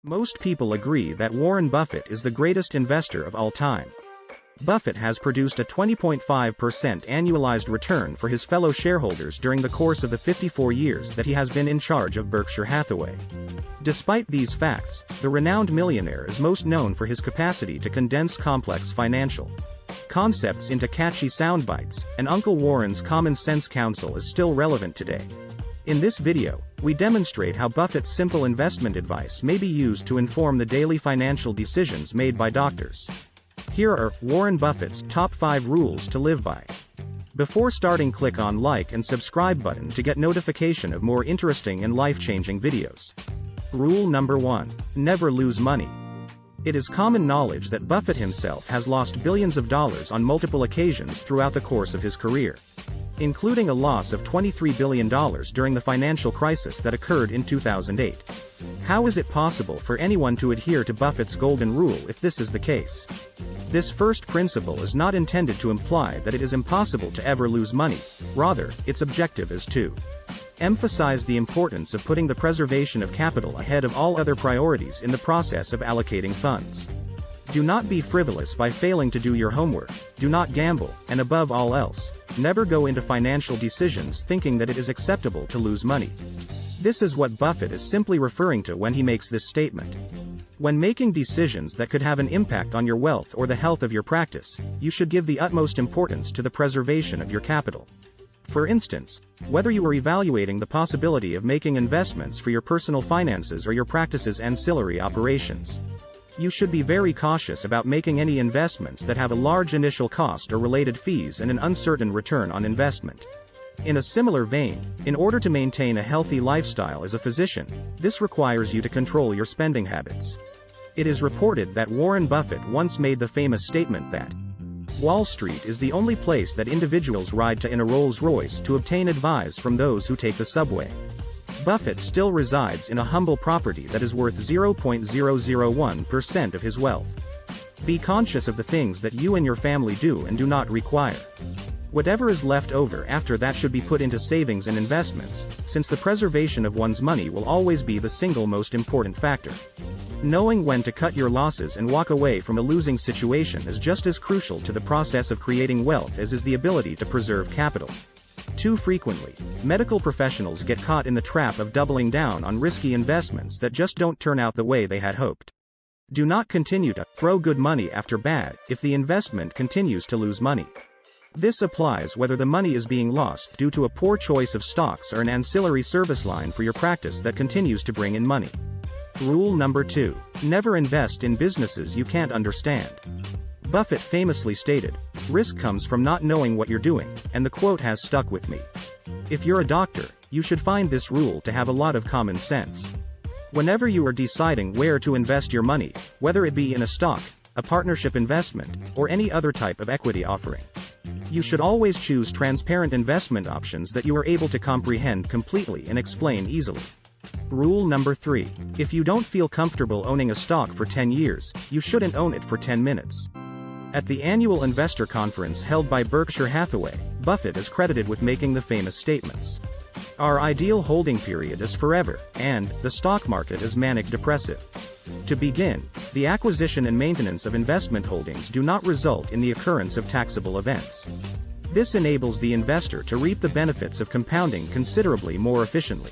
Most people agree that Warren Buffett is the greatest investor of all time. Buffett has produced a 20.5% annualized return for his fellow shareholders during the course of the 54 years that he has been in charge of Berkshire Hathaway. Despite these facts, the renowned millionaire is most known for his capacity to condense complex financial concepts into catchy soundbites, and Uncle Warren's common sense counsel is still relevant today. In this video, we demonstrate how Buffett's simple investment advice may be used to inform the daily financial decisions made by doctors. Here are Warren Buffett's top 5 rules to live by. Before starting, click on like and subscribe button to get notification of more interesting and life-changing videos. Rule number 1. Never lose money. It is common knowledge that Buffett himself has lost billions of dollars on multiple occasions throughout the course of his career, including a loss of $23 billion during the financial crisis that occurred in 2008. How is it possible for anyone to adhere to Buffett's golden rule if this is the case? This first principle is not intended to imply that it is impossible to ever lose money. Rather, its objective is to emphasize the importance of putting the preservation of capital ahead of all other priorities in the process of allocating funds. Do not be frivolous by failing to do your homework, do not gamble, and above all else, never go into financial decisions thinking that it is acceptable to lose money. This is what Buffett is simply referring to when he makes this statement. When making decisions that could have an impact on your wealth or the health of your practice, you should give the utmost importance to the preservation of your capital. For instance, whether you are evaluating the possibility of making investments for your personal finances or your practice's ancillary operations, you should be very cautious about making any investments that have a large initial cost or related fees and an uncertain return on investment. In a similar vein, in order to maintain a healthy lifestyle as a physician, this requires you to control your spending habits. It is reported that Warren Buffett once made the famous statement that Wall Street is the only place that individuals ride to in a Rolls-Royce to obtain advice from those who take the subway. Buffett still resides in a humble property that is worth 0.001% of his wealth. Be conscious of the things that you and your family do and do not require. Whatever is left over after that should be put into savings and investments, since the preservation of one's money will always be the single most important factor. Knowing when to cut your losses and walk away from a losing situation is just as crucial to the process of creating wealth as is the ability to preserve capital. Too frequently, medical professionals get caught in the trap of doubling down on risky investments that just don't turn out the way they had hoped. Do not continue to throw good money after bad if the investment continues to lose money. This applies whether the money is being lost due to a poor choice of stocks or an ancillary service line for your practice that continues to bring in money. Rule number 2. Never invest in businesses you can't understand. Buffett famously stated, "Risk comes from not knowing what you're doing," and the quote has stuck with me. If you're a doctor, you should find this rule to have a lot of common sense. Whenever you are deciding where to invest your money, whether it be in a stock, a partnership investment, or any other type of equity offering, you should always choose transparent investment options that you are able to comprehend completely and explain easily. Rule number 3. If you don't feel comfortable owning a stock for 10 years, you shouldn't own it for 10 minutes. At the annual investor conference held by Berkshire Hathaway, Buffett is credited with making the famous statements, "Our ideal holding period is forever," and "The stock market is manic-depressive." To begin, the acquisition and maintenance of investment holdings do not result in the occurrence of taxable events. This enables the investor to reap the benefits of compounding considerably more efficiently.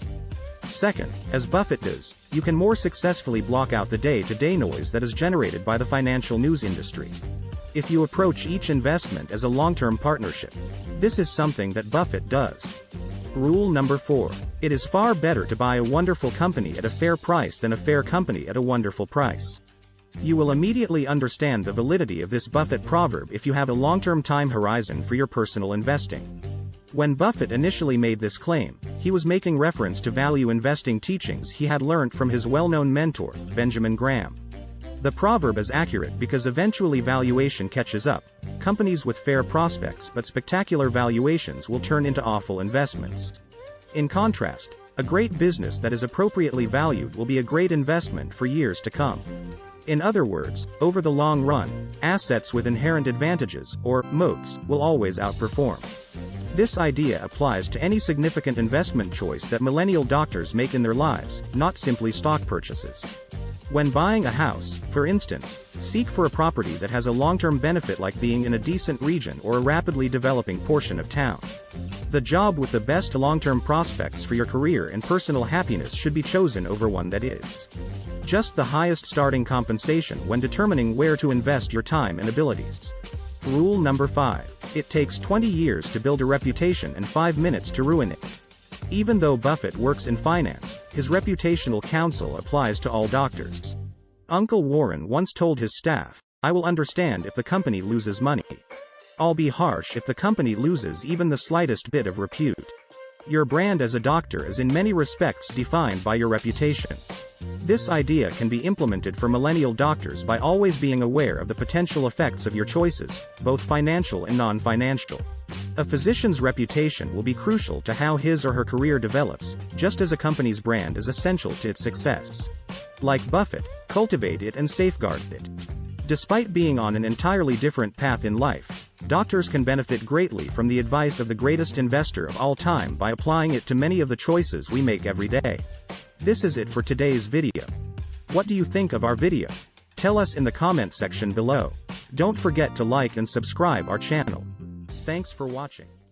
Second, as Buffett does, you can more successfully block out the day-to-day noise that is generated by the financial news industry. If you approach each investment as a long-term partnership, this is something that Buffett does. Rule number 4. It is far better to buy a wonderful company at a fair price than a fair company at a wonderful price. You will immediately understand the validity of this Buffett proverb if you have a long-term time horizon for your personal investing. When Buffett initially made this claim, he was making reference to value investing teachings he had learned from his well-known mentor, Benjamin Graham. The proverb is accurate because eventually valuation catches up. Companies with fair prospects but spectacular valuations will turn into awful investments. In contrast, a great business that is appropriately valued will be a great investment for years to come. In other words, over the long run, assets with inherent advantages, or moats, will always outperform. This idea applies to any significant investment choice that millennial doctors make in their lives, not simply stock purchases. When buying a house, for instance, seek for a property that has a long-term benefit like being in a decent region or a rapidly developing portion of town. The job with the best long-term prospects for your career and personal happiness should be chosen over one that is just the highest starting compensation when determining where to invest your time and abilities. Rule number 5. It takes 20 years to build a reputation and 5 minutes to ruin it. Even though Buffett works in finance, his reputational counsel applies to all doctors. Uncle Warren once told his staff, "I will understand if the company loses money. I'll be harsh if the company loses even the slightest bit of repute." Your brand as a doctor is in many respects defined by your reputation. This idea can be implemented for millennial doctors by always being aware of the potential effects of your choices, both financial and non-financial. A physician's reputation will be crucial to how his or her career develops, just as a company's brand is essential to its success. Like Buffett, cultivate it and safeguard it. Despite being on an entirely different path in life, doctors can benefit greatly from the advice of the greatest investor of all time by applying it to many of the choices we make every day. This is it for today's video. What do you think of our video? Tell us in the comment section below. Don't forget to like and subscribe our channel. Thanks for watching.